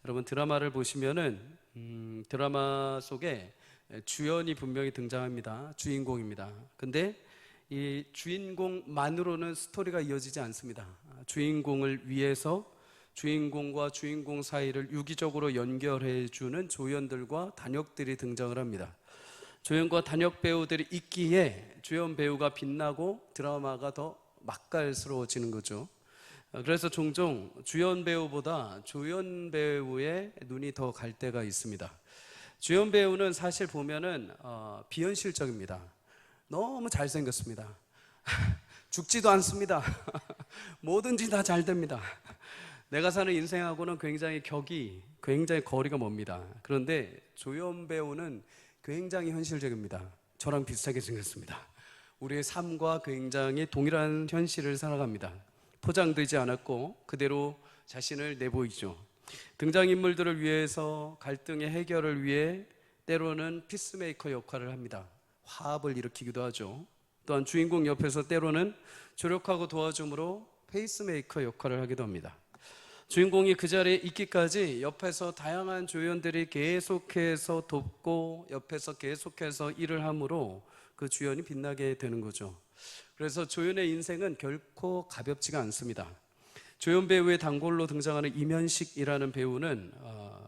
여러분 드라마를 보시면은 드라마 속에 주연이 분명히 등장합니다. 주인공입니다. 근데 이 주인공만으로는 스토리가 이어지지 않습니다. 주인공을 위해서 주인공과 주인공 사이를 유기적으로 연결해 주는 조연들과 단역들이 등장을 합니다. 조연과 단역 배우들이 있기에 주연 배우가 빛나고 드라마가 더 맛깔스러워지는 거죠. 그래서 종종 주연 배우보다 조연 배우의 눈이 더 갈 때가 있습니다. 주연 배우는 사실 보면은 비현실적입니다. 너무 잘생겼습니다. 죽지도 않습니다. 뭐든지 다 잘 됩니다. 내가 사는 인생하고는 굉장히 거리가 멉니다. 그런데 조연 배우는 굉장히 현실적입니다. 저랑 비슷하게 생겼습니다. 우리의 삶과 굉장히 동일한 현실을 살아갑니다. 포장되지 않았고 그대로 자신을 내보이죠. 등장인물들을 위해서 갈등의 해결을 위해 때로는 피스메이커 역할을 합니다. 화합을 일으키기도 하죠. 또한 주인공 옆에서 때로는 조력하고 도와줌으로 페이스메이커 역할을 하기도 합니다. 주인공이 그 자리에 있기까지 옆에서 다양한 조연들이 계속해서 돕고 옆에서 계속해서 일을 함으로 그 주연이 빛나게 되는 거죠. 그래서 조연의 인생은 결코 가볍지가 않습니다. 조연 배우의 단골로 등장하는 이면식이라는 배우는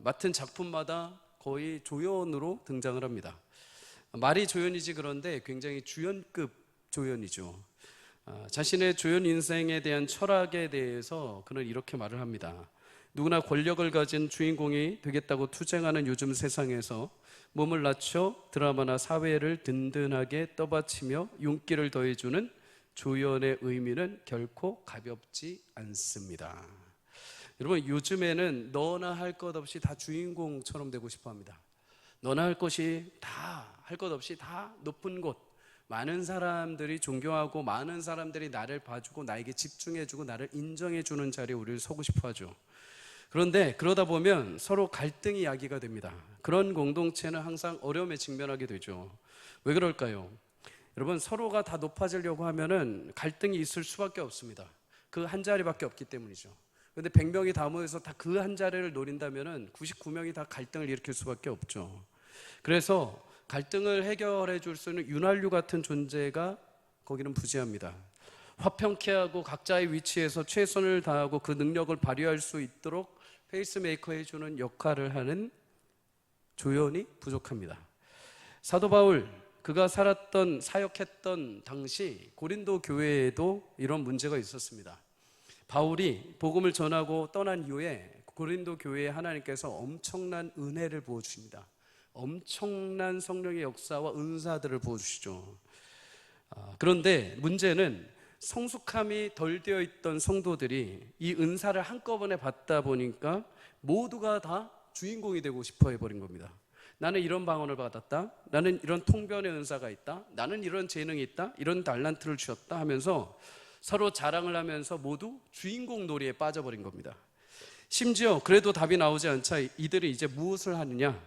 맡은 작품마다 거의 조연으로 등장을 합니다. 말이 조연이지 그런데 굉장히 주연급 조연이죠. 자신의 조연 인생에 대한 철학에 대해서 그는 이렇게 말을 합니다. 누구나 권력을 가진 주인공이 되겠다고 투쟁하는 요즘 세상에서 몸을 낮춰 드라마나 사회를 든든하게 떠받치며 윤기를 더해주는 조연의 의미는 결코 가볍지 않습니다. 여러분, 요즘에는 너나 할 것 없이 다 주인공처럼 되고 싶어 합니다. 너나 할 것이 다, 할 것 없이 다 높은 곳, 많은 사람들이 존경하고 많은 사람들이 나를 봐주고 나에게 집중해주고 나를 인정해주는 자리에 우리를 서고 싶어 하죠. 그런데 그러다 보면 서로 갈등이 야기가 됩니다. 그런 공동체는 항상 어려움에 직면하게 되죠. 왜 그럴까요? 여러분, 서로가 다 높아지려고 하면은 갈등이 있을 수밖에 없습니다. 그 한 자리밖에 없기 때문이죠. 그런데 100명이 다 모여서 다 그 한 자리를 노린다면은 99명이 다 갈등을 일으킬 수밖에 없죠. 그래서 갈등을 해결해 줄 수 있는 윤활유 같은 존재가 거기는 부재합니다. 화평케 하고 각자의 위치에서 최선을 다하고 그 능력을 발휘할 수 있도록 페이스메이커 해주는 역할을 하는 조연이 부족합니다. 사도 바울, 그가 사역했던 당시 고린도 교회에도 이런 문제가 있었습니다. 바울이 복음을 전하고 떠난 이후에 고린도 교회에 하나님께서 엄청난 은혜를 부어주십니다. 엄청난 성령의 역사와 은사들을 부어주시죠. 그런데 문제는 성숙함이 덜 되어 있던 성도들이 이 은사를 한꺼번에 받다 보니까 모두가 다 주인공이 되고 싶어 해버린 겁니다. 나는 이런 방언을 받았다, 나는 이런 통변의 은사가 있다, 나는 이런 재능이 있다, 이런 달란트를 주었다 하면서 서로 자랑을 하면서 모두 주인공 놀이에 빠져버린 겁니다. 심지어 그래도 답이 나오지 않자 이들이 이제 무엇을 하느냐,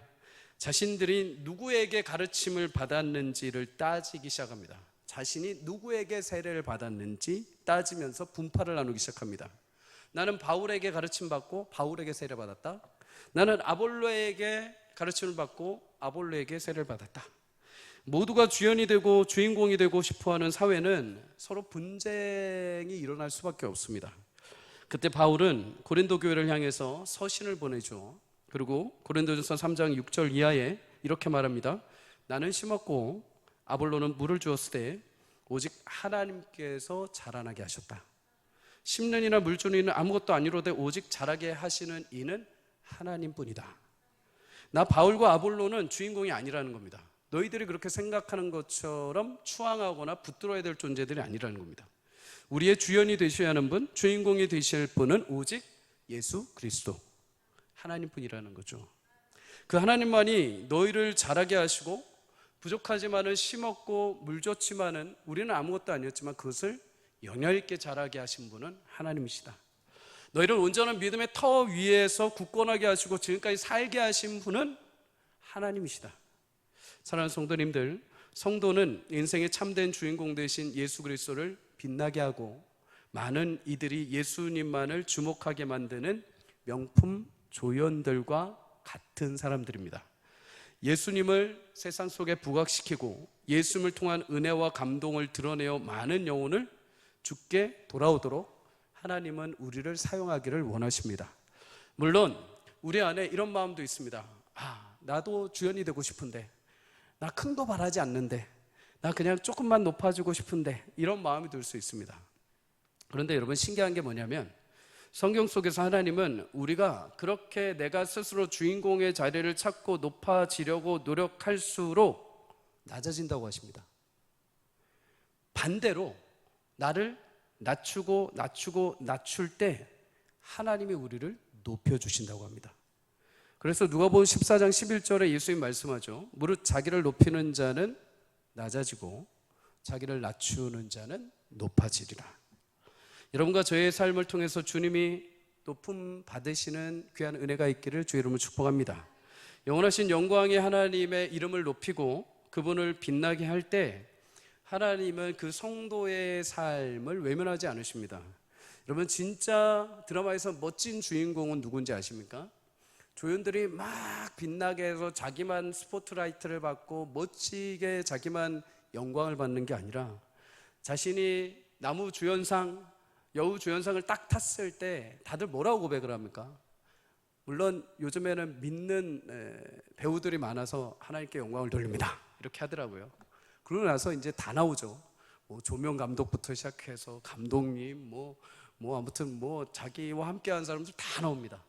자신들이 누구에게 가르침을 받았는지를 따지기 시작합니다. 자신이 누구에게 세례를 받았는지 따지면서 분파를 나누기 시작합니다. 나는 바울에게 가르침 받고 바울에게 세례 받았다. 나는 아볼로에게 가르침을 받고 아볼로에게 세례를 받았다. 모두가 주연이 되고 주인공이 되고 싶어하는 사회는 서로 분쟁이 일어날 수밖에 없습니다. 그때 바울은 고린도 교회를 향해서 서신을 보내죠. 그리고 고린도전서 3장 6절 이하에 이렇게 말합니다. 나는 심었고 아볼로는 물을 주었을 때 오직 하나님께서 자라나게 하셨다. 심는 이나 물 주는 이는 아무것도 아니로되 오직 자라게 하시는 이는 하나님뿐이다. 나 바울과 아볼로는 주인공이 아니라는 겁니다. 너희들이 그렇게 생각하는 것처럼 추앙하거나 붙들어야 될 존재들이 아니라는 겁니다. 우리의 주연이 되셔야 하는 분, 주인공이 되실 분은 오직 예수 그리스도 하나님뿐이라는 거죠. 그 하나님만이 너희를 자라게 하시고 부족하지만은 심었고 물 줬지만은 우리는 아무것도 아니었지만 그것을 영향 있게 자라게 하신 분은 하나님이시다. 너희를 온전한 믿음의 터 위에서 굳건하게 하시고 지금까지 살게 하신 분은 하나님이시다. 사랑하는 성도님들, 성도는 인생의 참된 주인공 되신 예수 그리스도를 빛나게 하고 많은 이들이 예수님만을 주목하게 만드는 명품 조연들과 같은 사람들입니다. 예수님을 세상 속에 부각시키고 예수님을 통한 은혜와 감동을 드러내어 많은 영혼을 주께 돌아오도록 하나님은 우리를 사용하기를 원하십니다. 물론 우리 안에 이런 마음도 있습니다. 나도 주연이 되고 싶은데, 나 큰 거 바라지 않는데, 나 그냥 조금만 높아지고 싶은데, 이런 마음이 들 수 있습니다. 그런데 여러분, 신기한 게 뭐냐면 성경 속에서 하나님은 우리가 그렇게 내가 스스로 주인공의 자리를 찾고 높아지려고 노력할수록 낮아진다고 하십니다. 반대로 나를 낮추고 낮출 때 하나님이 우리를 높여주신다고 합니다. 그래서 누가복음 14장 11절에 예수님 말씀하죠. 무릇 자기를 높이는 자는 낮아지고 자기를 낮추는 자는 높아지리라. 여러분과 저의 삶을 통해서 주님이 높임 받으시는 귀한 은혜가 있기를 주의 이름으로 축복합니다. 영원하신 영광의 하나님의 이름을 높이고 그분을 빛나게 할 때 하나님은 그 성도의 삶을 외면하지 않으십니다. 여러분, 진짜 드라마에서 멋진 주인공은 누군지 아십니까? 조연들이 막 빛나게 해서 자기만 스포트라이트를 받고 멋지게 자기만 영광을 받는 게 아니라 자신이 나무 주연상, 여우 주연상을 딱 탔을 때 다들 뭐라고 고백을 합니까? 물론 요즘에는 믿는 배우들이 많아서 하나님께 영광을 돌립니다 이렇게 하더라고요. 그러고 나서 이제 다 나오죠. 조명 감독부터 시작해서 감독님, 아무튼 자기와 함께한 사람들 다 나옵니다.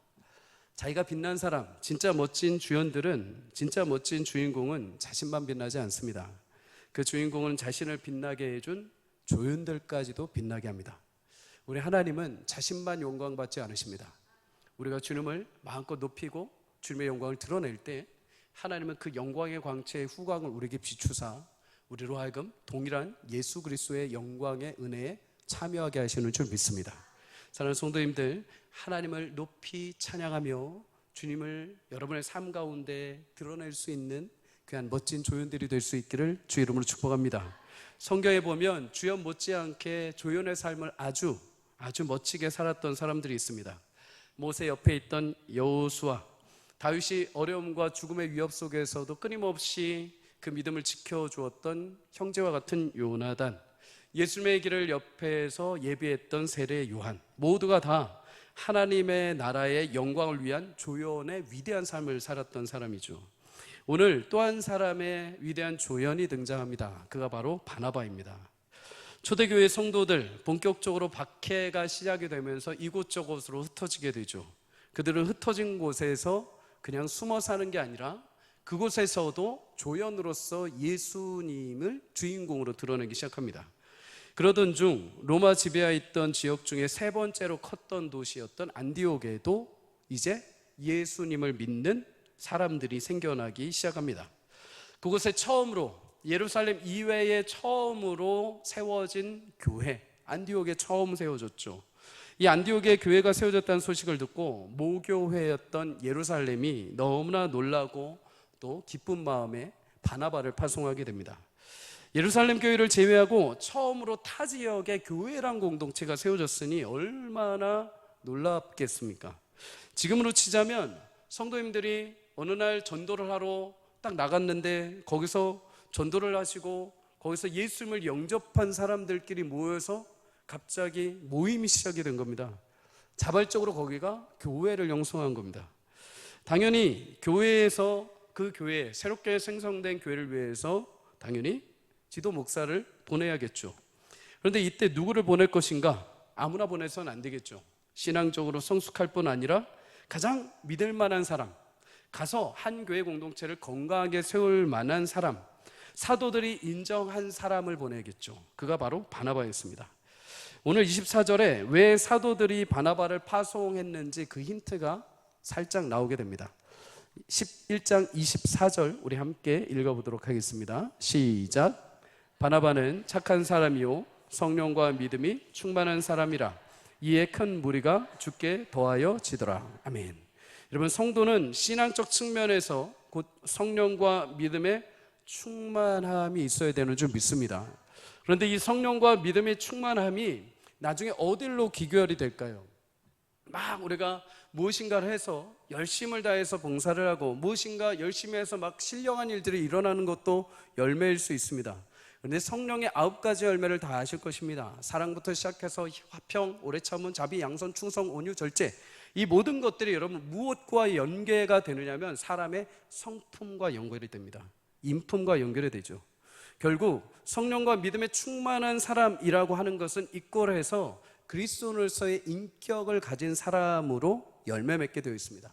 자기가 빛난 사람, 진짜 멋진 주연들은, 진짜 멋진 주인공은 자신만 빛나지 않습니다. 그 주인공은 자신을 빛나게 해준 조연들까지도 빛나게 합니다. 우리 하나님은 자신만 영광받지 않으십니다. 우리가 주님을 마음껏 높이고 주님의 영광을 드러낼 때 하나님은 그 영광의 광채의 후광을 우리에게 비추사 우리로 하여금 동일한 예수 그리스도의 영광의 은혜에 참여하게 하시는 줄 믿습니다. 사랑하는 성도님들, 하나님을 높이 찬양하며 주님을 여러분의 삶 가운데 드러낼 수 있는 귀한 멋진 조연들이 될 수 있기를 주의 이름으로 축복합니다. 성경에 보면 주연 못지않게 조연의 삶을 아주 멋지게 살았던 사람들이 있습니다. 모세 옆에 있던 여호수아, 다윗이 어려움과 죽음의 위협 속에서도 끊임없이 그 믿음을 지켜주었던 형제와 같은 요나단, 예수님의 길을 옆에서 예비했던 세례 요한, 모두가 다 하나님의 나라의 영광을 위한 조연의 위대한 삶을 살았던 사람이죠. 오늘 또 한 사람의 위대한 조연이 등장합니다. 그가 바로 바나바입니다. 초대교회 성도들 본격적으로 박해가 시작이 되면서 이곳저곳으로 흩어지게 되죠. 그들은 흩어진 곳에서 그냥 숨어 사는 게 아니라 그곳에서도 조연으로서 예수님을 주인공으로 드러내기 시작합니다. 그러던 중 로마 지배하에 있던 지역 중에 세 번째로 컸던 도시였던 안디옥에도 이제 예수님을 믿는 사람들이 생겨나기 시작합니다. 그곳에 처음으로, 예루살렘 이외에 처음으로 세워진 교회, 안디옥에 처음 세워졌죠. 이 안디옥에 교회가 세워졌다는 소식을 듣고 모교회였던 예루살렘이 너무나 놀라고 또 기쁜 마음에 바나바를 파송하게 됩니다. 예루살렘 교회를 제외하고 처음으로 타 지역에 교회란 공동체가 세워졌으니 얼마나 놀랍겠습니까? 지금으로 치자면 성도님들이 어느 날 전도를 하러 딱 나갔는데 거기서 전도를 하시고 거기서 예수님을 영접한 사람들끼리 모여서 갑자기 모임이 시작이 된 겁니다. 자발적으로 거기가 교회를 형성한 겁니다. 당연히 교회에서 그 교회, 새롭게 생성된 교회를 위해서 당연히 지도 목사를 보내야겠죠. 그런데 이때 누구를 보낼 것인가? 아무나 보내서는 안 되겠죠. 신앙적으로 성숙할 뿐 아니라 가장 믿을 만한 사람, 가서 한 교회 공동체를 건강하게 세울 만한 사람, 사도들이 인정한 사람을 보내겠죠. 그가 바로 바나바였습니다. 오늘 24절에 왜 사도들이 바나바를 파송했는지 그 힌트가 살짝 나오게 됩니다. 11장 24절 우리 함께 읽어보도록 하겠습니다. 시작. 바나바는 착한 사람이요 성령과 믿음이 충만한 사람이라 이에 큰 무리가 주께 더하여 지더라. 아멘. 여러분, 성도는 신앙적 측면에서 곧 성령과 믿음의 충만함이 있어야 되는 줄 믿습니다. 그런데 이 성령과 믿음의 충만함이 나중에 어디로 귀결이 될까요? 막 우리가 무엇인가를 해서 열심을 다해서 봉사를 하고 무엇인가 열심히 해서 막 신령한 일들이 일어나는 것도 열매일 수 있습니다. 그런데 성령의 9가지 열매를 다 아실 것입니다. 사랑부터 시작해서 화평, 오래 참음, 자비, 양선, 충성, 온유, 절제, 이 모든 것들이 여러분 무엇과 연계가 되느냐면 사람의 성품과 연결이 됩니다. 인품과 연결이 되죠. 결국 성령과 믿음에 충만한 사람이라고 하는 것은 이꼴해서 그리스도인으로서의 인격을 가진 사람으로 열매 맺게 되어 있습니다.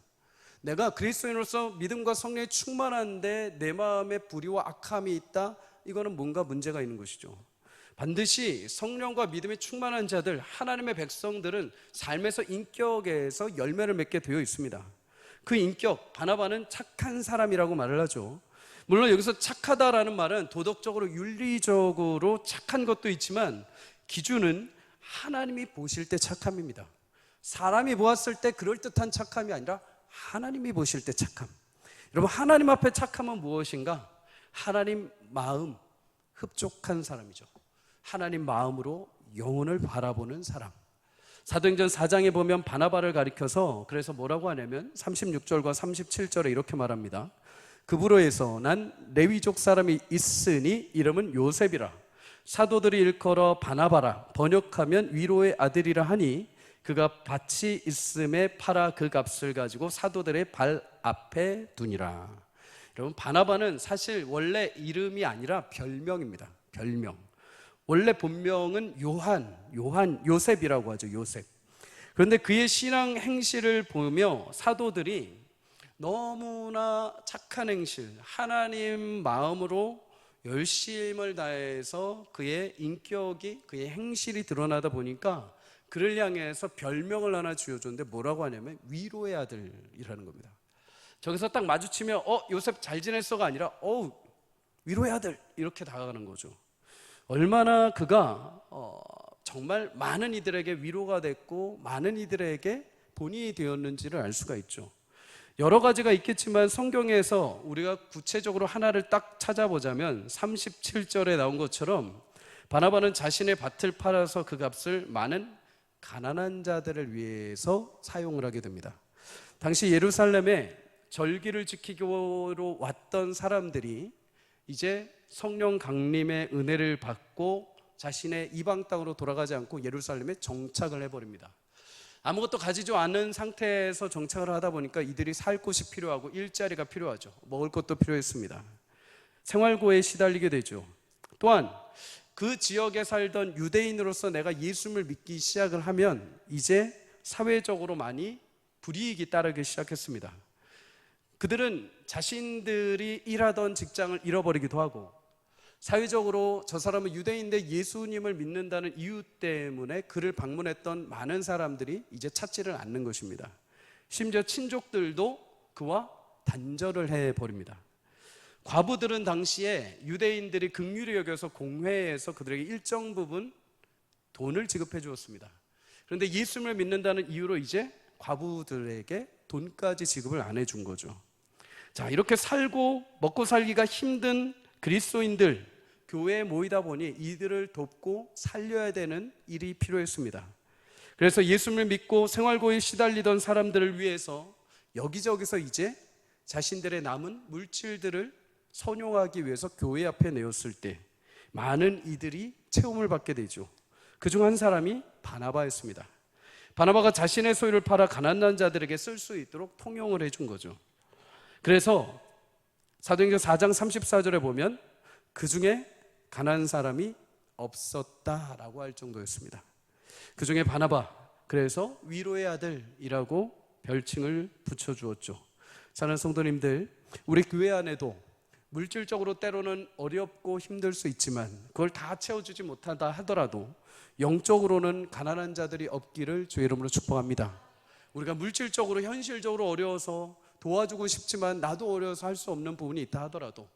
내가 그리스도인으로서 믿음과 성령에 충만한데 내 마음에 불의와 악함이 있다? 이거는 뭔가 문제가 있는 것이죠. 반드시 성령과 믿음에 충만한 자들, 하나님의 백성들은 삶에서 인격에서 열매를 맺게 되어 있습니다. 그 인격, 바나바는 착한 사람이라고 말을 하죠. 물론 여기서 착하다라는 말은 도덕적으로 윤리적으로 착한 것도 있지만 기준은 하나님이 보실 때 착함입니다. 사람이 보았을 때 그럴듯한 착함이 아니라 하나님이 보실 때 착함. 여러분, 하나님 앞에 착함은 무엇인가? 하나님 마음 흡족한 사람이죠. 하나님 마음으로 영혼을 바라보는 사람. 사도행전 4장에 보면 바나바를 가리켜서 그래서 뭐라고 하냐면 36절과 37절에 이렇게 말합니다. 그부로에서 난 레위족 사람이 있으니 이름은 요셉이라. 사도들이 일컬어 바나바라. 번역하면 위로의 아들이라 하니 그가 밭이 있음에 팔아 그 값을 가지고 사도들의 발 앞에 두니라. 여러분, 바나바는 사실 원래 이름이 아니라 별명입니다. 별명. 원래 본명은 요셉이라고 하죠. 요셉. 그런데 그의 신앙 행실을 보며 사도들이 너무나 착한 행실, 하나님 마음으로 열심을 다해서 그의 인격이, 그의 행실이 드러나다 보니까 그를 향해서 별명을 하나 지어줬는데 뭐라고 하냐면 위로의 아들이라는 겁니다. 저기서 딱 마주치면 요셉 잘 지냈어가 아니라 위로의 아들 이렇게 다가가는 거죠. 얼마나 그가 정말 많은 이들에게 위로가 됐고 많은 이들에게 본인이 되었는지를 알 수가 있죠. 여러 가지가 있겠지만 성경에서 우리가 구체적으로 하나를 딱 찾아보자면 37절에 나온 것처럼 바나바는 자신의 밭을 팔아서 그 값을 많은 가난한 자들을 위해서 사용을 하게 됩니다. 당시 예루살렘에 절기를 지키기로 왔던 사람들이 이제 성령 강림의 은혜를 받고 자신의 이방 땅으로 돌아가지 않고 예루살렘에 정착을 해버립니다. 아무것도 가지지 않은 상태에서 정착을 하다 보니까 이들이 살 곳이 필요하고 일자리가 필요하죠. 먹을 것도 필요했습니다. 생활고에 시달리게 되죠. 또한 그 지역에 살던 유대인으로서 내가 예수를 믿기 시작을 하면 이제 사회적으로 많이 불이익이 따르기 시작했습니다. 그들은 자신들이 일하던 직장을 잃어버리기도 하고 사회적으로 저 사람은 유대인인데 예수님을 믿는다는 이유 때문에 그를 방문했던 많은 사람들이 이제 찾지를 않는 것입니다. 심지어 친족들도 그와 단절을 해버립니다. 과부들은 당시에 유대인들이 긍휼히 여겨서 공회에서 그들에게 일정 부분 돈을 지급해 주었습니다. 그런데 예수님을 믿는다는 이유로 이제 과부들에게 돈까지 지급을 안 해준 거죠. 자, 이렇게 살고 먹고 살기가 힘든 그리스도인들 교회에 모이다 보니 이들을 돕고 살려야 되는 일이 필요했습니다. 그래서 예수님을 믿고 생활고에 시달리던 사람들을 위해서 여기저기서 이제 자신들의 남은 물질들을 선용하기 위해서 교회 앞에 내었을 때 많은 이들이 체험을 받게 되죠. 그중 한 사람이 바나바였습니다. 바나바가 자신의 소유를 팔아 가난한 자들에게 쓸 수 있도록 통용을 해준 거죠. 그래서 사도행전 4장 34절에 보면 그 중에 가난한 사람이 없었다라고 할 정도였습니다. 그 중에 바나바, 그래서 위로의 아들이라고 별칭을 붙여주었죠. 사랑하는 성도님들, 우리 교회 안에도 물질적으로 때로는 어렵고 힘들 수 있지만 그걸 다 채워주지 못한다 하더라도 영적으로는 가난한 자들이 없기를 주의 이름으로 축복합니다. 우리가 물질적으로 현실적으로 어려워서 도와주고 싶지만 나도 어려워서 할 수 없는 부분이 있다 하더라도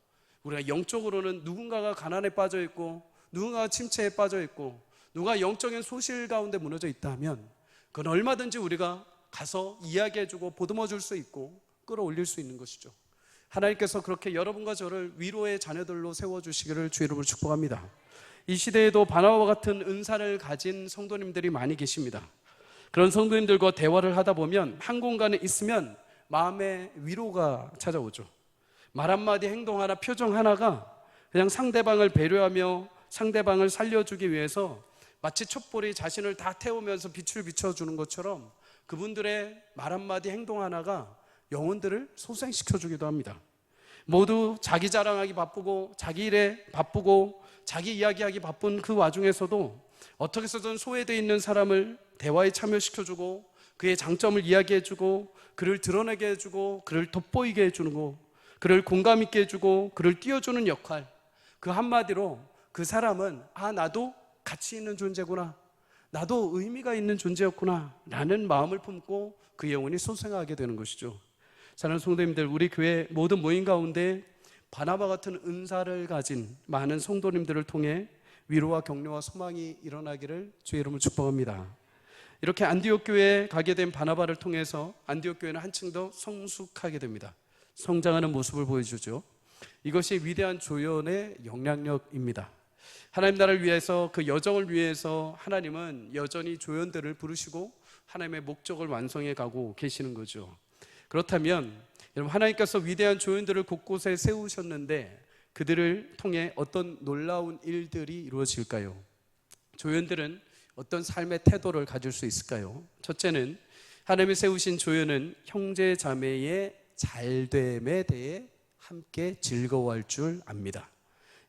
우리가 영적으로는 누군가가 가난에 빠져 있고 누군가가 침체에 빠져 있고 누가 영적인 소실 가운데 무너져 있다면 그건 얼마든지 우리가 가서 이야기해주고 보듬어줄 수 있고 끌어올릴 수 있는 것이죠. 하나님께서 그렇게 여러분과 저를 위로의 자녀들로 세워주시기를 주의 이름으로 축복합니다. 이 시대에도 바나바와 같은 은사를 가진 성도님들이 많이 계십니다. 그런 성도님들과 대화를 하다 보면 한 공간에 있으면 마음의 위로가 찾아오죠. 말 한마디, 행동 하나, 표정 하나가 그냥 상대방을 배려하며 상대방을 살려주기 위해서 마치 촛불이 자신을 다 태우면서 빛을 비춰주는 것처럼 그분들의 말 한마디, 행동 하나가 영혼들을 소생시켜주기도 합니다. 모두 자기 자랑하기 바쁘고 자기 일에 바쁘고 자기 이야기하기 바쁜 그 와중에서도 어떻게 해서든 소외되어 있는 사람을 대화에 참여시켜주고 그의 장점을 이야기해주고 그를 드러내게 해주고 그를 돋보이게 해주고 그를 공감 있게 해주고 그를 띄워주는 역할, 그 한마디로 그 사람은 나도 가치 있는 존재구나, 나도 의미가 있는 존재였구나 라는 마음을 품고 그 영혼이 소생하게 되는 것이죠. 사랑하는 성도님들, 우리 교회 모든 모임 가운데 바나바 같은 은사를 가진 많은 성도님들을 통해 위로와 격려와 소망이 일어나기를 주의 이름으로 축복합니다. 이렇게 안디옥 교회에 가게 된 바나바를 통해서 안디옥 교회는 한층 더 성숙하게 됩니다. 성장하는 모습을 보여주죠. 이것이 위대한 조연의 영향력입니다. 하나님 나라를 위해서, 그 여정을 위해서 하나님은 여전히 조연들을 부르시고 하나님의 목적을 완성해 가고 계시는 거죠. 그렇다면 여러분, 하나님께서 위대한 조연들을 곳곳에 세우셨는데 그들을 통해 어떤 놀라운 일들이 이루어질까요? 조연들은 어떤 삶의 태도를 가질 수 있을까요? 첫째는 하나님이 세우신 조연은 형제 자매의 잘됨에 대해 함께 즐거워할 줄 압니다.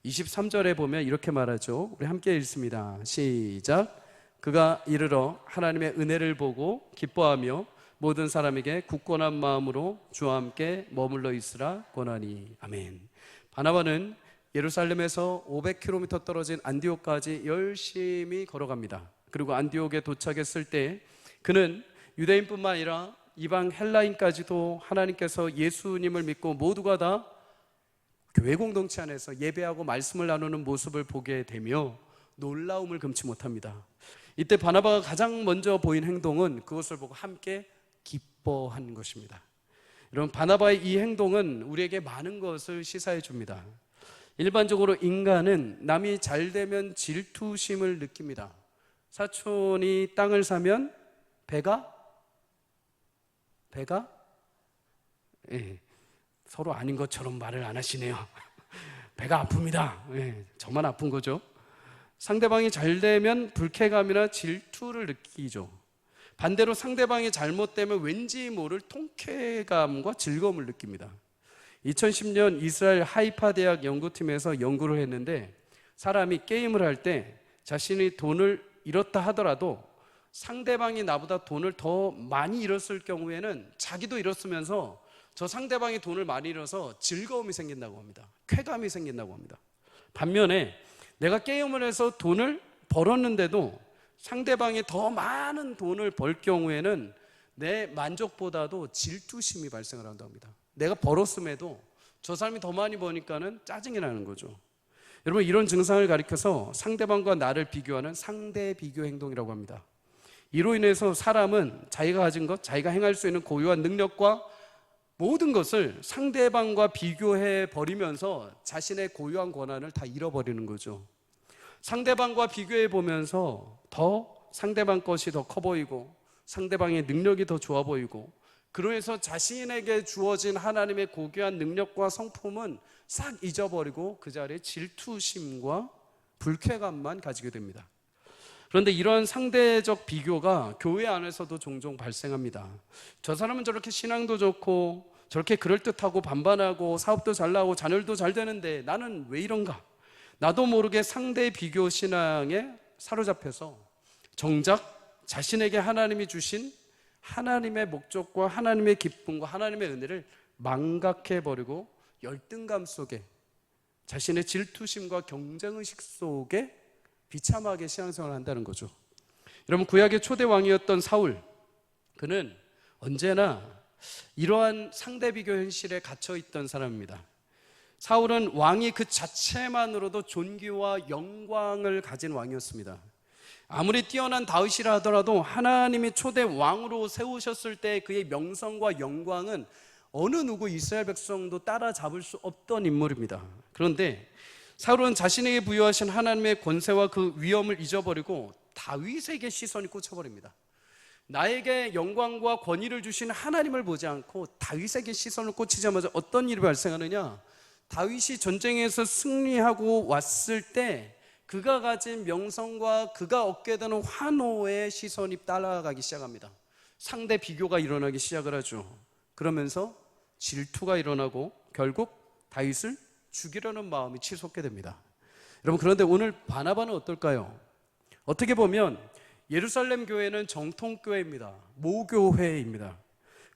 23절에 보면 이렇게 말하죠. 우리 함께 읽습니다. 시작. 그가 이르러 하나님의 은혜를 보고 기뻐하며 모든 사람에게 굳건한 마음으로 주와 함께 머물러 있으라 권하니. 아멘. 바나바는 예루살렘에서 500km 떨어진 안디옥까지 열심히 걸어갑니다. 그리고 안디옥에 도착했을 때 그는 유대인뿐만 아니라 이방 헬라인까지도 하나님께서 예수님을 믿고 모두가 다 교회 공동체 안에서 예배하고 말씀을 나누는 모습을 보게 되며 놀라움을 금치 못합니다. 이때 바나바가 가장 먼저 보인 행동은 그것을 보고 함께 기뻐한 것입니다. 여러분, 바나바의 이 행동은 우리에게 많은 것을 시사해 줍니다. 일반적으로 인간은 남이 잘 되면 질투심을 느낍니다. 사촌이 땅을 사면 배가 서로 아닌 것처럼 말을 안 하시네요. 배가 아픕니다. 저만 아픈 거죠. 상대방이 잘 되면 불쾌감이나 질투를 느끼죠. 반대로 상대방이 잘못되면 왠지 모를 통쾌감과 즐거움을 느낍니다. 2010년 이스라엘 하이파 대학 연구팀에서 연구를 했는데 사람이 게임을 할 때 자신이 돈을 잃었다 하더라도 상대방이 나보다 돈을 더 많이 잃었을 경우에는 자기도 잃었으면서 저 상대방이 돈을 많이 잃어서 즐거움이 생긴다고 합니다. 쾌감이 생긴다고 합니다. 반면에 내가 게임을 해서 돈을 벌었는데도 상대방이 더 많은 돈을 벌 경우에는 내 만족보다도 질투심이 발생을 한다고 합니다. 내가 벌었음에도 저 사람이 더 많이 버니까는 짜증이 나는 거죠. 여러분, 이런 증상을 가리켜서 상대방과 나를 비교하는 상대 비교 행동이라고 합니다. 이로 인해서 사람은 자기가 가진 것, 자기가 행할 수 있는 고유한 능력과 모든 것을 상대방과 비교해 버리면서 자신의 고유한 권한을 다 잃어버리는 거죠. 상대방과 비교해 보면서 더 상대방 것이 더 커 보이고 상대방의 능력이 더 좋아 보이고 그러해서 자신에게 주어진 하나님의 고귀한 능력과 성품은 싹 잊어버리고 그 자리에 질투심과 불쾌감만 가지게 됩니다. 그런데 이러한 상대적 비교가 교회 안에서도 종종 발생합니다. 저 사람은 저렇게 신앙도 좋고 저렇게 그럴듯하고 반반하고 사업도 잘 나오고 자녀도 잘 되는데 나는 왜 이런가? 나도 모르게 상대 비교 신앙에 사로잡혀서 정작 자신에게 하나님이 주신 하나님의 목적과 하나님의 기쁨과 하나님의 은혜를 망각해버리고 열등감 속에 자신의 질투심과 경쟁의식 속에 비참하게 신앙생활을 한다는 거죠. 여러분, 구약의 초대 왕이었던 사울, 그는 언제나 이러한 상대 비교 현실에 갇혀 있던 사람입니다. 사울은 왕이 그 자체만으로도 존귀와 영광을 가진 왕이었습니다. 아무리 뛰어난 다윗이라 하더라도 하나님이 초대 왕으로 세우셨을 때 그의 명성과 영광은 어느 누구 이스라엘 백성도 따라잡을 수 없던 인물입니다. 그런데 사울은 자신에게 부여하신 하나님의 권세와 그 위엄을 잊어버리고 다윗에게 시선이 꽂혀버립니다. 나에게 영광과 권위를 주신 하나님을 보지 않고 다윗에게 시선을 꽂히자마자 어떤 일이 발생하느냐? 다윗이 전쟁에서 승리하고 왔을 때 그가 가진 명성과 그가 얻게 되는 환호에 시선이 따라가기 시작합니다. 상대 비교가 일어나기 시작을 하죠. 그러면서 질투가 일어나고 결국 다윗을 죽이려는 마음이 치솟게 됩니다. 여러분, 그런데 오늘 바나바는 어떨까요? 어떻게 보면 예루살렘 교회는 정통교회입니다. 모교회입니다.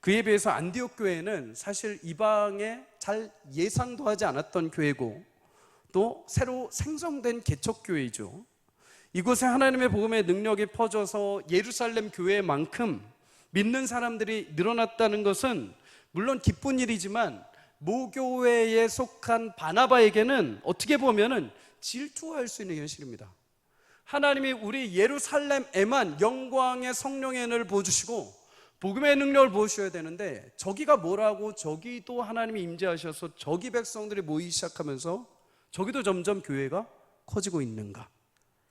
그에 비해서 안디옥 교회는 사실 이방에 잘 예상도 하지 않았던 교회고 또 새로 생성된 개척교회이죠. 이곳에 하나님의 복음의 능력이 퍼져서 예루살렘 교회만큼 믿는 사람들이 늘어났다는 것은 물론 기쁜 일이지만 모교회에 속한 바나바에게는 어떻게 보면은 질투할 수 있는 현실입니다. 하나님이 우리 예루살렘에만 영광의 성령의 은혜를 부어주시고 복음의 능력을 부으셔야 되는데 저기가 뭐라고 저기도 하나님이 임재하셔서 저기 백성들이 모이기 시작하면서 저기도 점점 교회가 커지고 있는가?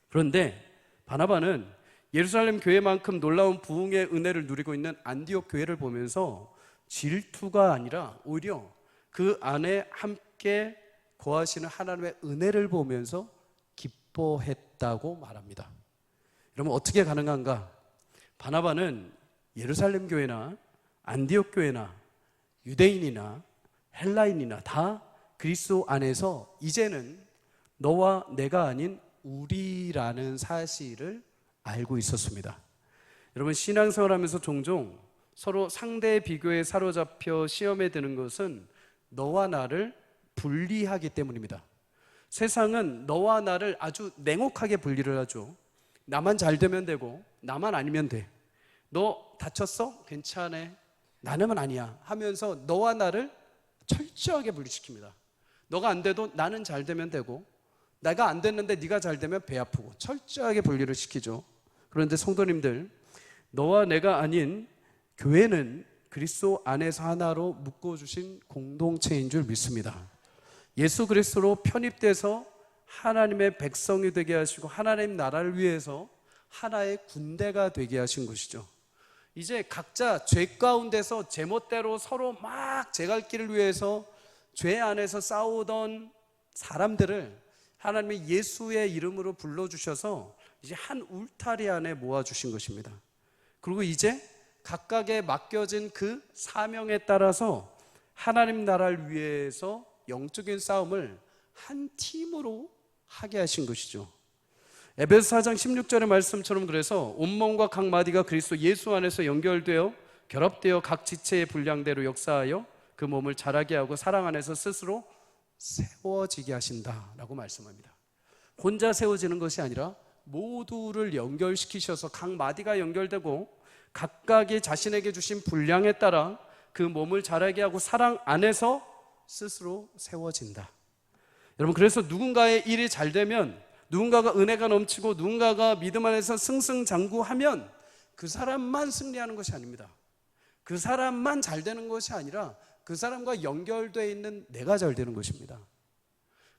그런데 바나바는 예루살렘 교회만큼 놀라운 부흥의 은혜를 누리고 있는 안디옥 교회를 보면서 질투가 아니라 오히려 그 안에 함께 거하시는 하나님의 은혜를 보면서 기뻐했다고 말합니다. 여러분, 어떻게 가능한가? 바나바는 예루살렘 교회나 안디옥 교회나 유대인이나 헬라인이나 다 그리스도 안에서 이제는 너와 내가 아닌 우리라는 사실을 알고 있었습니다. 여러분, 신앙생활하면서 종종 서로 상대의 비교에 사로잡혀 시험에 드는 것은 너와 나를 분리하기 때문입니다. 세상은 너와 나를 아주 냉혹하게 분리를 하죠. 나만 잘 되면 되고 나만 아니면 돼. 너 다쳤어? 괜찮아. 나는 아니야 하면서 너와 나를 철저하게 분리시킵니다. 너가 안 돼도 나는 잘 되면 되고 내가 안 됐는데 네가 잘 되면 배 아프고 철저하게 분리를 시키죠. 그런데 성도님들, 너와 내가 아닌 교회는 그리스도 안에서 하나로 묶어주신 공동체인 줄 믿습니다. 예수 그리스도로 편입돼서 하나님의 백성이 되게 하시고 하나님 나라를 위해서 하나의 군대가 되게 하신 것이죠. 이제 각자 죄 가운데서 제멋대로 서로 막 제갈 길을 위해서 죄 안에서 싸우던 사람들을 하나님의 예수의 이름으로 불러주셔서 이제 한 울타리 안에 모아주신 것입니다. 그리고 이제 각각에 맡겨진 그 사명에 따라서 하나님 나라를 위해서 영적인 싸움을 한 팀으로 하게 하신 것이죠. 에베소 4장 16절의 말씀처럼 그래서 온몸과 각 마디가 그리스도 예수 안에서 연결되어 결합되어 각 지체의 분량대로 역사하여 그 몸을 자라게 하고 사랑 안에서 스스로 세워지게 하신다라고 말씀합니다. 혼자 세워지는 것이 아니라 모두를 연결시키셔서 각 마디가 연결되고 각각이 자신에게 주신 분량에 따라 그 몸을 자라게 하고 사랑 안에서 스스로 세워진다. 여러분, 그래서 누군가의 일이 잘 되면, 누군가가 은혜가 넘치고 누군가가 믿음 안에서 승승장구하면 그 사람만 승리하는 것이 아닙니다. 그 사람만 잘 되는 것이 아니라 그 사람과 연결되어 있는 내가 잘 되는 것입니다.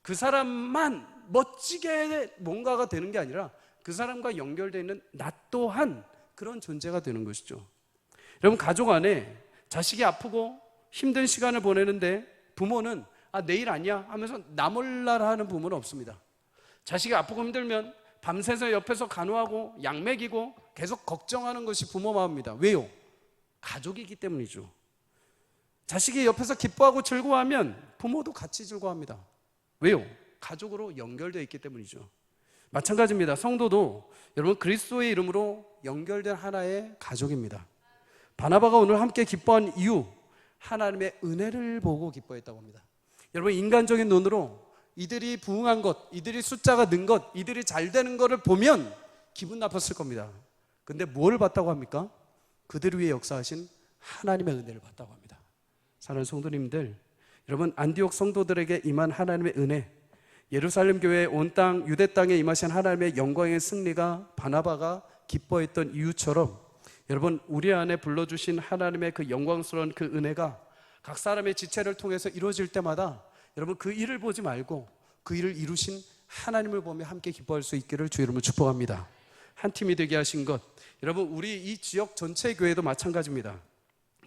그 사람만 멋지게 뭔가가 되는 게 아니라 그 사람과 연결되어 있는 나 또한 그런 존재가 되는 것이죠. 여러분, 가족 안에 자식이 아프고 힘든 시간을 보내는데 부모는 내일 아니야 하면서 나 몰라라 하는 부모는 없습니다. 자식이 아프고 힘들면 밤새서 옆에서 간호하고 약 먹이고 계속 걱정하는 것이 부모 마음입니다. 왜요? 가족이기 때문이죠. 자식이 옆에서 기뻐하고 즐거워하면 부모도 같이 즐거워합니다. 왜요? 가족으로 연결되어 있기 때문이죠. 마찬가지입니다. 성도도 여러분 그리스도의 이름으로 연결된 하나의 가족입니다. 바나바가 오늘 함께 기뻐한 이유, 하나님의 은혜를 보고 기뻐했다고 합니다. 여러분, 인간적인 눈으로 이들이 부흥한 것, 이들이 숫자가 는 것, 이들이 잘 되는 것을 보면 기분 나빴을 겁니다. 근데 뭘 봤다고 합니까? 그들 위해 역사하신 하나님의 은혜를 봤다고 합니다. 사랑하는 성도님들, 여러분, 안디옥 성도들에게 임한 하나님의 은혜, 예루살렘 교회 온 땅 유대 땅에 임하신 하나님의 영광의 승리가 바나바가 기뻐했던 이유처럼 여러분, 우리 안에 불러주신 하나님의 그 영광스러운 그 은혜가 각 사람의 지체를 통해서 이루어질 때마다 여러분 그 일을 보지 말고 그 일을 이루신 하나님을 보며 함께 기뻐할 수 있기를 주 이름으로 축복합니다. 한 팀이 되게 하신 것, 여러분 우리 이 지역 전체 교회도 마찬가지입니다.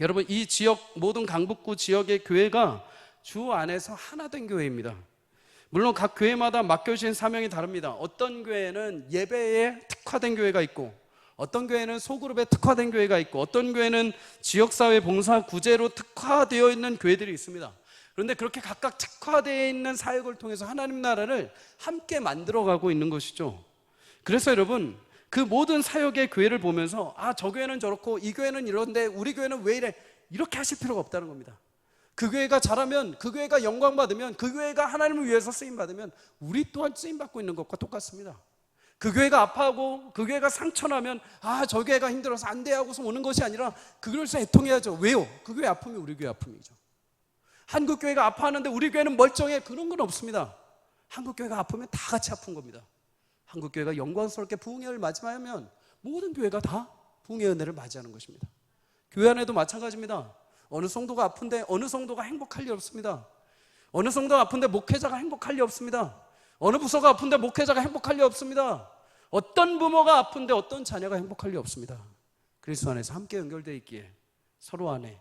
여러분 이 지역 모든 강북구 지역의 교회가 주 안에서 하나 된 교회입니다. 물론 각 교회마다 맡겨주신 사명이 다릅니다. 어떤 교회는 예배에 특화된 교회가 있고, 어떤 교회는 소그룹에 특화된 교회가 있고, 어떤 교회는 지역사회 봉사 구제로 특화되어 있는 교회들이 있습니다. 그런데 그렇게 각각 특화되어 있는 사역을 통해서 하나님 나라를 함께 만들어가고 있는 것이죠. 그래서 여러분 그 모든 사역의 교회를 보면서 저 교회는 저렇고 이 교회는 이런데 우리 교회는 왜 이래, 이렇게 하실 필요가 없다는 겁니다. 그 교회가 잘하면, 그 교회가 영광받으면, 그 교회가 하나님을 위해서 쓰임받으면 우리 또한 쓰임받고 있는 것과 똑같습니다. 그 교회가 아파하고 그 교회가 상처나면 저 교회가 힘들어서 안 돼 하고서 오는 것이 아니라 그 교회에서 애통해야죠. 왜요? 그 교회 아픔이 우리 교회 아픔이죠. 한국 교회가 아파하는데 우리 교회는 멀쩡해, 그런 건 없습니다. 한국 교회가 아프면 다 같이 아픈 겁니다. 한국 교회가 영광스럽게 부흥의 은혜를 맞이하면 모든 교회가 다 부흥의 은혜를 맞이하는 것입니다. 교회 안에도 마찬가지입니다. 어느 성도가 아픈데 어느 성도가 행복할 리 없습니다. 어느 성도가 아픈데 목회자가 행복할 리 없습니다. 어느 부서가 아픈데 목회자가 행복할 리 없습니다. 어떤 부모가 아픈데 어떤 자녀가 행복할 리 없습니다. 그리스도 안에서 함께 연결되어 있기에 서로 안에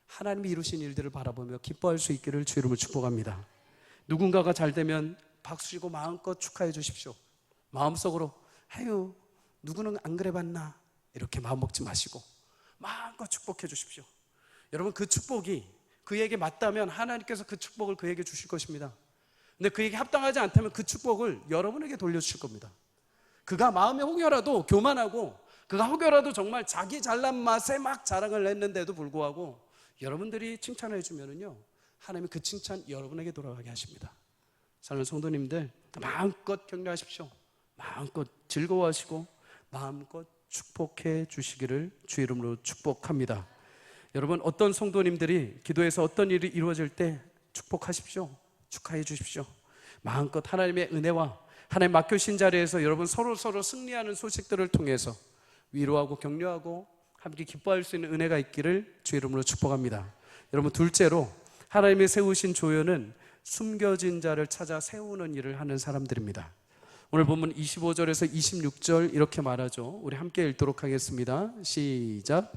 하나님이 이루신 일들을 바라보며 기뻐할 수 있기를 주 이름으로 축복합니다. 누군가가 잘 되면 박수치고 마음껏 축하해 주십시오. 마음속으로 아유 누구는 안 그래 봤나 이렇게 마음 먹지 마시고 마음껏 축복해 주십시오. 여러분 그 축복이 그에게 맞다면 하나님께서 그 축복을 그에게 주실 것입니다. 근데 그에게 합당하지 않다면 그 축복을 여러분에게 돌려주실 겁니다. 그가 마음에 혹여라도 교만하고, 그가 혹여라도 정말 자기 잘난 맛에 막 자랑을 했는데도 불구하고 여러분들이 칭찬해 주면은요, 하나님이 그 칭찬 여러분에게 돌아가게 하십니다. 사랑하는 성도님들, 마음껏 격려하십시오. 마음껏 즐거워하시고 마음껏 축복해 주시기를 주 이름으로 축복합니다. 여러분 어떤 성도님들이 기도해서 어떤 일이 이루어질 때 축복하십시오. 축하해 주십시오. 마음껏 하나님의 은혜와 하나님 맡겨주신 자리에서 여러분 서로 승리하는 소식들을 통해서 위로하고 격려하고 함께 기뻐할 수 있는 은혜가 있기를 주 이름으로 축복합니다. 여러분 둘째로 하나님이 세우신 조연은 숨겨진 자를 찾아 세우는 일을 하는 사람들입니다. 오늘 본문 25절에서 26절 이렇게 말하죠. 우리 함께 읽도록 하겠습니다. 시작.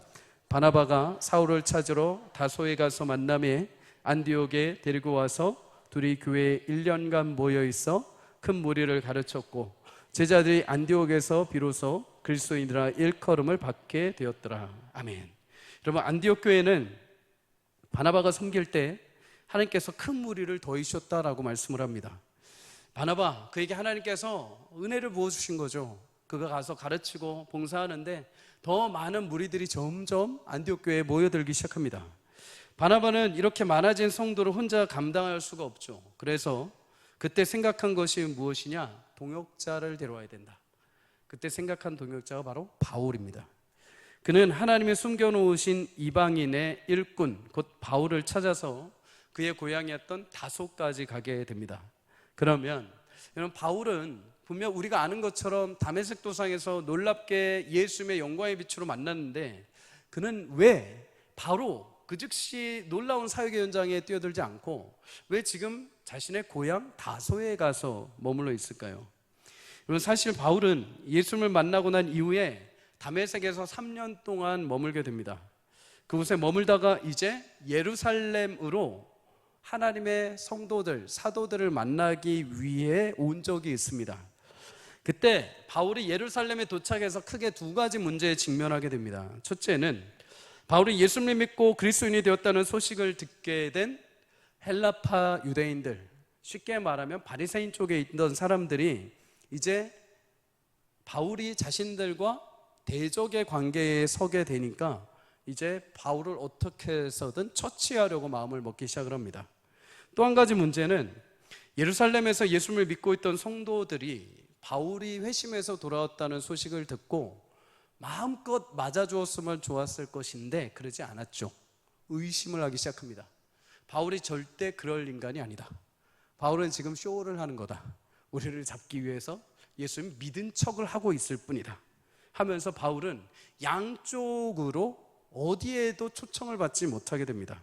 바나바가 사울을 찾으러 다소에 가서 만남에 안디옥에 데리고 와서 둘이 교회에 1년간 모여 있어 큰 무리를 가르쳤고 제자들이 안디옥에서 비로소 그리스도인이라 일컬음을 받게 되었더라. 아멘. 여러분 안디옥 교회는 바나바가 섬길 때 하나님께서 큰 무리를 더이셨다라고 말씀을 합니다. 바나바, 그에게 하나님께서 은혜를 부어주신 거죠. 그가 가서 가르치고 봉사하는데 더 많은 무리들이 점점 안디옥 교회에 모여들기 시작합니다. 바나바는 이렇게 많아진 성도를 혼자 감당할 수가 없죠. 그래서 그때 생각한 것이 무엇이냐? 동역자를 데려와야 된다. 그때 생각한 동역자가 바로 바울입니다. 그는 하나님이 숨겨놓으신 이방인의 일꾼 곧 바울을 찾아서 그의 고향이었던 다소까지 가게 됩니다. 그러면 여러분 바울은 분명 우리가 아는 것처럼 다메섹 도상에서 놀랍게 예수님의 영광의 빛으로 만났는데 그는 왜 바로 그 즉시 놀라운 사역의 현장에 뛰어들지 않고 왜 지금 자신의 고향 다소에 가서 머물러 있을까요? 여러분 사실 바울은 예수님을 만나고 난 이후에 다메섹에서 3년 동안 머물게 됩니다. 그곳에 머물다가 이제 예루살렘으로 하나님의 성도들, 사도들을 만나기 위해 온 적이 있습니다. 그때 바울이 예루살렘에 도착해서 크게 두 가지 문제에 직면하게 됩니다. 첫째는 바울이 예수님을 믿고 그리스도인이 되었다는 소식을 듣게 된 헬라파 유대인들, 쉽게 말하면 바리새인 쪽에 있던 사람들이 이제 바울이 자신들과 대적의 관계에 서게 되니까 이제 바울을 어떻게 해서든 처치하려고 마음을 먹기 시작을 합니다. 또 한 가지 문제는 예루살렘에서 예수님을 믿고 있던 성도들이 바울이 회심해서 돌아왔다는 소식을 듣고 마음껏 맞아주었으면 좋았을 것인데 그러지 않았죠. 의심을 하기 시작합니다. 바울이 절대 그럴 인간이 아니다. 바울은 지금 쇼를 하는 거다. 우리를 잡기 위해서 예수님 믿은 척을 하고 있을 뿐이다 하면서 바울은 양쪽으로 어디에도 초청을 받지 못하게 됩니다.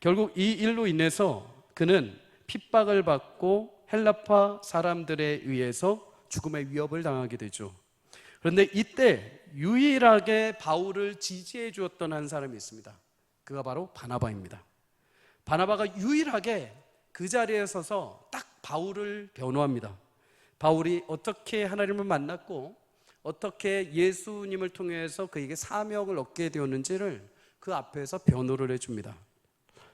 결국 이 일로 인해서 그는 핍박을 받고 헬라파 사람들에 의해서 죽음의 위협을 당하게 되죠. 그런데 이때 유일하게 바울을 지지해 주었던 한 사람이 있습니다. 그가 바로 바나바입니다. 바나바가 유일하게 그 자리에 서서 딱 바울을 변호합니다. 바울이 어떻게 하나님을 만났고 어떻게 예수님을 통해서 그에게 사명을 얻게 되었는지를 그 앞에서 변호를 해줍니다.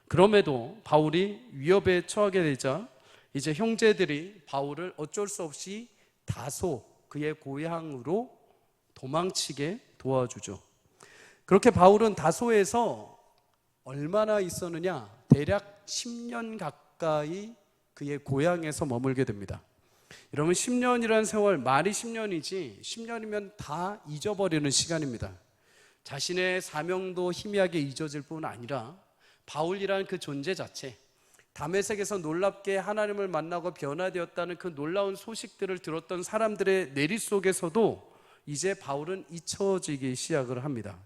그럼에도 바울이 위협에 처하게 되자 이제 형제들이 바울을 어쩔 수 없이 다소 그의 고향으로 도망치게 도와주죠. 그렇게 바울은 다소에서 얼마나 있었느냐? 대략 10년 가까이 그의 고향에서 머물게 됩니다. 여러분, 10년이라는 세월, 말이 10년이지 10년이면 다 잊어버리는 시간입니다. 자신의 사명도 희미하게 잊어질 뿐 아니라 바울이라는 그 존재 자체, 다메섹에서 놀랍게 하나님을 만나고 변화되었다는 그 놀라운 소식들을 들었던 사람들의 내리 속에서도 이제 바울은 잊혀지기 시작을 합니다.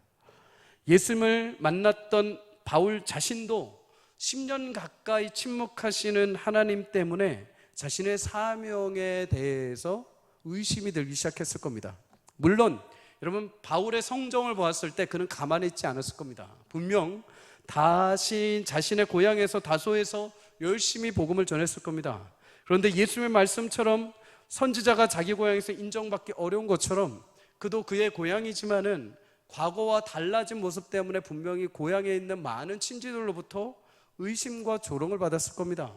예수님을 만났던 바울 자신도 10년 가까이 침묵하시는 하나님 때문에 자신의 사명에 대해서 의심이 들기 시작했을 겁니다. 물론 여러분, 바울의 성정을 보았을 때 그는 가만히 있지 않았을 겁니다. 분명 다시 자신의 고향에서 다소에서 열심히 복음을 전했을 겁니다. 그런데 예수님의 말씀처럼 선지자가 자기 고향에서 인정받기 어려운 것처럼 그도 그의 고향이지만은 과거와 달라진 모습 때문에 분명히 고향에 있는 많은 친지들로부터 의심과 조롱을 받았을 겁니다.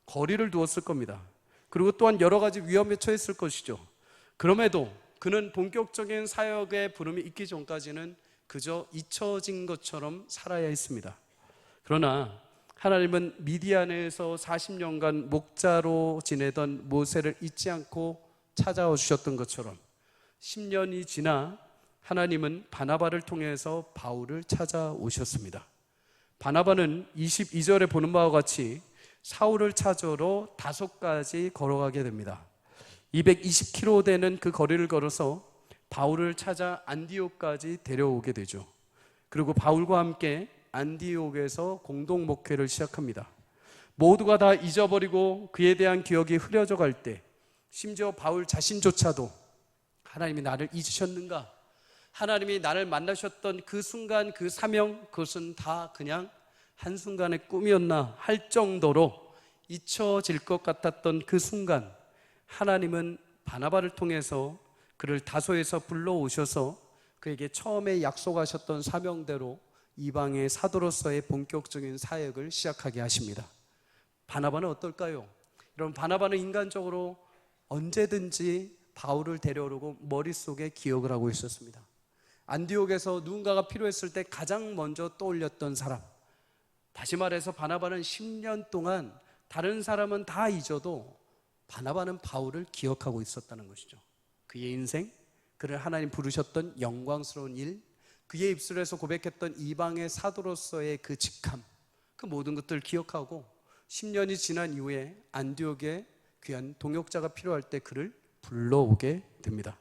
거리를 두었을 겁니다. 그리고 또한 여러 가지 위험에 처했을 것이죠. 그럼에도 그는 본격적인 사역의 부름이 있기 전까지는 그저 잊혀진 것처럼 살아야 했습니다. 그러나 하나님은 미디안에서 40년간 목자로 지내던 모세를 잊지 않고 찾아와 주셨던 것처럼 10년이 지나 하나님은 바나바를 통해서 바울을 찾아오셨습니다. 바나바는 22절에 보는 바와 같이 사울을 찾으러 다소까지 걸어가게 됩니다. 220km 되는 그 거리를 걸어서 바울을 찾아 안디옥까지 데려오게 되죠. 그리고 바울과 함께 안디옥에서 공동 목회를 시작합니다. 모두가 다 잊어버리고 그에 대한 기억이 흐려져 갈 때, 심지어 바울 자신조차도 하나님이 나를 잊으셨는가? 하나님이 나를 만나셨던 그 순간, 그 사명, 그것은 다 그냥 한순간의 꿈이었나 할 정도로 잊혀질 것 같았던 그 순간, 하나님은 바나바를 통해서 그를 다소에서 불러오셔서 그에게 처음에 약속하셨던 사명대로 이방의 사도로서의 본격적인 사역을 시작하게 하십니다. 바나바는 어떨까요? 여러분, 바나바는 인간적으로 언제든지 바울을 데려오고 머릿속에 기억을 하고 있었습니다. 안디옥에서 누군가가 필요했을 때 가장 먼저 떠올렸던 사람. 다시 말해서 바나바는 10년 동안 다른 사람은 다 잊어도 바나바는 바울을 기억하고 있었다는 것이죠. 그의 인생, 그를 하나님 부르셨던 영광스러운 일, 그의 입술에서 고백했던 이방의 사도로서의 그 직함, 그 모든 것들을 기억하고 10년이 지난 이후에 안디옥에 귀한 동역자가 필요할 때 그를 불러오게 됩니다.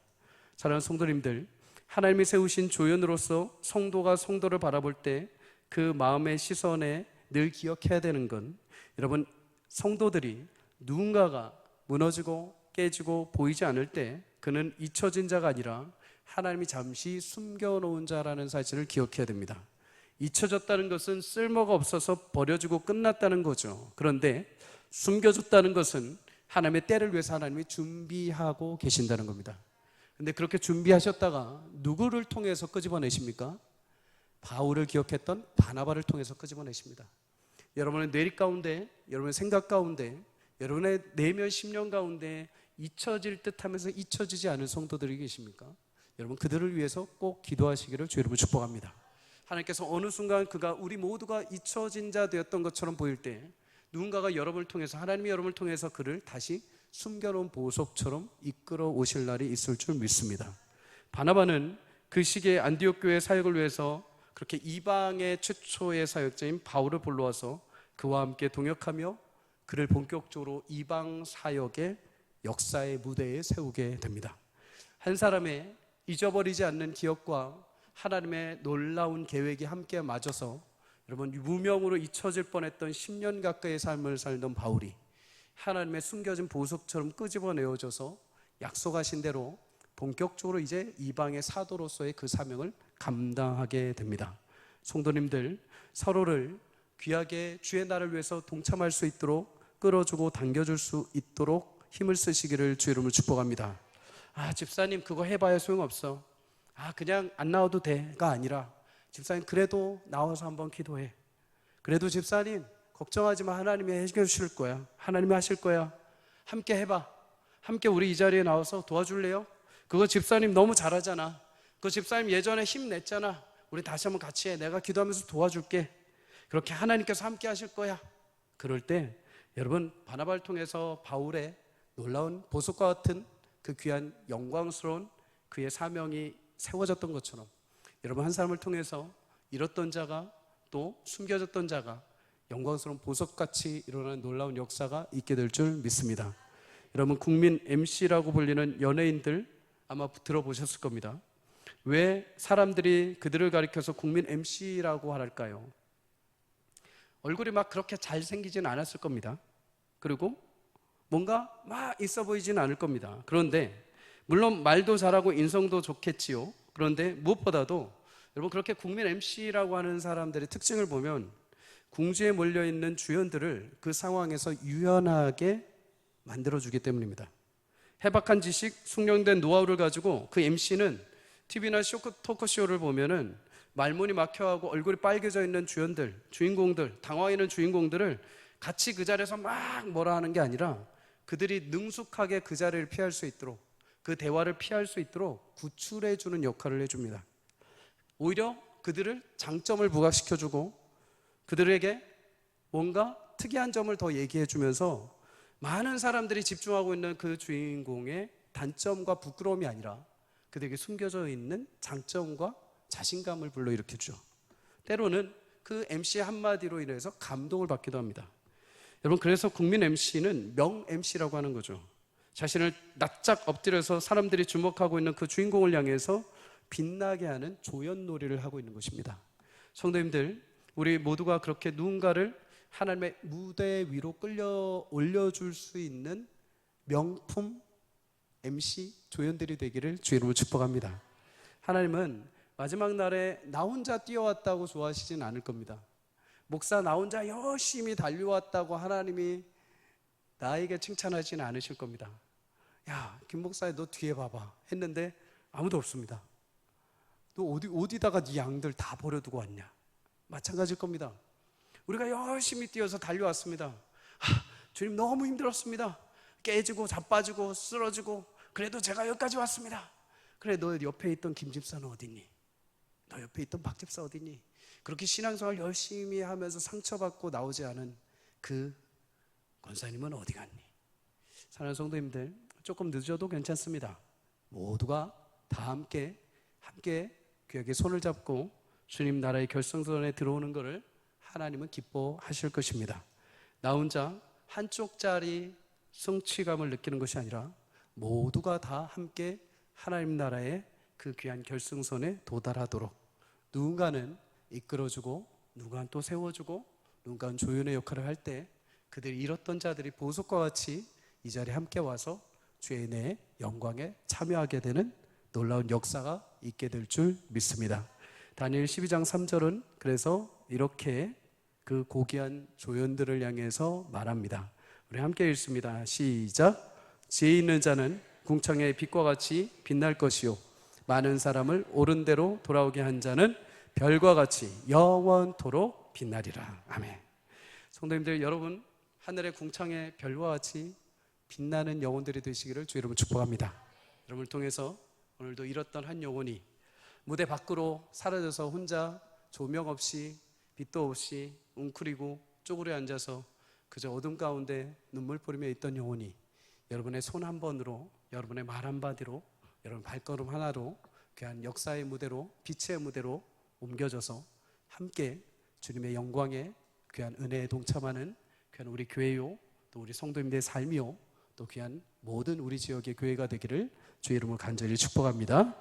사랑하는 성도님들, 하나님이 세우신 조연으로서 성도가 성도를 바라볼 때 그 마음의 시선에 늘 기억해야 되는 건, 여러분, 성도들이 누군가가 무너지고 깨지고 보이지 않을 때 그는 잊혀진 자가 아니라 하나님이 잠시 숨겨놓은 자라는 사실을 기억해야 됩니다. 잊혀졌다는 것은 쓸모가 없어서 버려지고 끝났다는 거죠. 그런데 숨겨졌다는 것은 하나님의 때를 위해서 하나님이 준비하고 계신다는 겁니다. 근데 그렇게 준비하셨다가 누구를 통해서 끄집어내십니까? 바울을 기억했던 바나바를 통해서 끄집어내십니다. 여러분의 뇌리 가운데, 여러분의 생각 가운데, 여러분의 내면 10년 가운데 잊혀질 듯 하면서 잊혀지지 않은 성도들이 계십니까? 여러분, 그들을 위해서 꼭 기도하시기를 주 여러분 축복합니다. 하나님께서 어느 순간 그가 우리 모두가 잊혀진 자 되었던 것처럼 보일 때 누군가가 여러분을 통해서, 하나님이 여러분을 통해서 그를 다시 숨겨놓은 보석처럼 이끌어 오실 날이 있을 줄 믿습니다. 바나바는 그 시기에 안디옥 교회 사역을 위해서 그렇게 이방의 최초의 사역자인 바울을 불러와서 그와 함께 동역하며 그를 본격적으로 이방 사역의 역사의 무대에 세우게 됩니다. 한 사람의 잊어버리지 않는 기억과 하나님의 놀라운 계획이 함께 맞아서 여러분, 무명으로 잊혀질 뻔했던 10년 가까이의 삶을 살던 바울이 하나님의 숨겨진 보석처럼 끄집어내어져서 약속하신 대로 본격적으로 이제 이방의 사도로서의 그 사명을 감당하게 됩니다. 성도님들, 서로를 귀하게 주의 날을 위해서 동참할 수 있도록 끌어주고 당겨줄 수 있도록 힘을 쓰시기를 주 이름으로 축복합니다. 집사님 그거 해봐야 소용없어. 그냥 안 나와도 돼가 아니라, 집사님 그래도 나와서 한번 기도해. 그래도 집사님 걱정하지 마. 하나님이 해주실 거야. 하나님이 하실 거야. 함께 해봐. 함께 우리 이 자리에 나와서 도와줄래요? 그거 집사님 너무 잘하잖아. 그거 집사님 예전에 힘냈잖아. 우리 다시 한번 같이 해. 내가 기도하면서 도와줄게. 그렇게 하나님께서 함께 하실 거야. 그럴 때 여러분, 바나바를 통해서 바울의 놀라운 보석과 같은 그 귀한 영광스러운 그의 사명이 세워졌던 것처럼, 여러분 한 사람을 통해서 잃었던 자가 또 숨겨졌던 자가 영광스러운 보석같이 일어나는 놀라운 역사가 있게 될 줄 믿습니다. 여러분, 국민 MC라고 불리는 연예인들 아마 들어보셨을 겁니다. 왜 사람들이 그들을 가리켜서 국민 MC라고 할까요? 얼굴이 막 그렇게 잘생기진 않았을 겁니다. 그리고 뭔가 막 있어 보이진 않을 겁니다. 그런데 물론 말도 잘하고 인성도 좋겠지요. 그런데 무엇보다도 여러분, 그렇게 국민 MC라고 하는 사람들의 특징을 보면 궁지에 몰려있는 주연들을 그 상황에서 유연하게 만들어주기 때문입니다. 해박한 지식, 숙련된 노하우를 가지고 그 MC는 TV나 토크쇼를 보면은 말문이 막혀하고 얼굴이 빨개져 있는 주연들, 주인공들, 당황해 있는 주인공들을 같이 그 자리에서 막 뭐라 하는 게 아니라 그들이 능숙하게 그 자리를 피할 수 있도록, 그 대화를 피할 수 있도록 구출해 주는 역할을 해줍니다. 오히려 그들을 장점을 부각시켜주고 그들에게 뭔가 특이한 점을 더 얘기해 주면서 많은 사람들이 집중하고 있는 그 주인공의 단점과 부끄러움이 아니라 그들에게 숨겨져 있는 장점과 자신감을 불러일으켜주죠. 때로는 그 MC 한마디로 인해서 감동을 받기도 합니다. 여러분, 그래서 국민 MC는 명 MC라고 하는 거죠. 자신을 납작 엎드려서 사람들이 주목하고 있는 그 주인공을 향해서 빛나게 하는 조연놀이를 하고 있는 것입니다. 성도님들, 우리 모두가 그렇게 누군가를 하나님의 무대 위로 끌려 올려줄 수 있는 명품 MC 조연들이 되기를 주 이름으로 축복합니다. 하나님은 마지막 날에 나 혼자 뛰어왔다고 좋아하시진 않을 겁니다. 목사 나 혼자 열심히 달려왔다고 하나님이 나에게 칭찬하지는 않으실 겁니다. 야, 김 목사야 너 뒤에 봐봐 했는데 아무도 없습니다. 너 어디다가 네 양들 다 버려두고 왔냐? 마찬가지일 겁니다. 우리가 열심히 뛰어서 달려왔습니다. 주님 너무 힘들었습니다. 깨지고 자빠지고 쓰러지고 그래도 제가 여기까지 왔습니다. 그래, 너 옆에 있던 김 집사는 어딨니? 너 옆에 있던 박 집사 어딨니? 그렇게 신앙생활 열심히 하면서 상처받고 나오지 않은 그 권사님은 어디 갔니? 사랑하는 성도님들, 조금 늦어도 괜찮습니다. 모두가 다 함께 귀하게 손을 잡고 주님 나라의 결승선에 들어오는 것을 하나님은 기뻐하실 것입니다. 나 혼자 한쪽짜리 성취감을 느끼는 것이 아니라 모두가 다 함께 하나님 나라의 그 귀한 결승선에 도달하도록 누군가는 이끌어주고 누군가는 또 세워주고 누군가는 조연의 역할을 할 때 그들이 잃었던 자들이 보석과 같이 이 자리에 함께 와서 주의 은혜의 영광에 참여하게 되는 놀라운 역사가 있게 될 줄 믿습니다. 다니엘 12장 3절은 그래서 이렇게 그 고귀한 조연들을 향해서 말합니다. 우리 함께 읽습니다. 시작. 지혜 있는 자는 궁창의 빛과 같이 빛날 것이요 많은 사람을 옳은 대로 돌아오게 한 자는 별과 같이 영원토록 빛나리라. 아멘. 성도님들, 여러분 하늘의 궁창의 별과 같이 빛나는 영혼들이 되시기를 주 여러분 축복합니다. 여러분을 통해서 오늘도 잃었던 한 영혼이 무대 밖으로 사라져서 혼자 조명 없이 빛도 없이 웅크리고 쪼그려 앉아서 그저 어둠 가운데 눈물 뿌리며 있던 영혼이 여러분의 손 한 번으로, 여러분의 말 한마디로, 여러분 발걸음 하나로 귀한 역사의 무대로, 빛의 무대로 옮겨져서 함께 주님의 영광에 귀한 은혜에 동참하는 귀한 우리 교회요, 또 우리 성도님들의 삶이요, 또 귀한 모든 우리 지역의 교회가 되기를 주의 이름으로 간절히 축복합니다.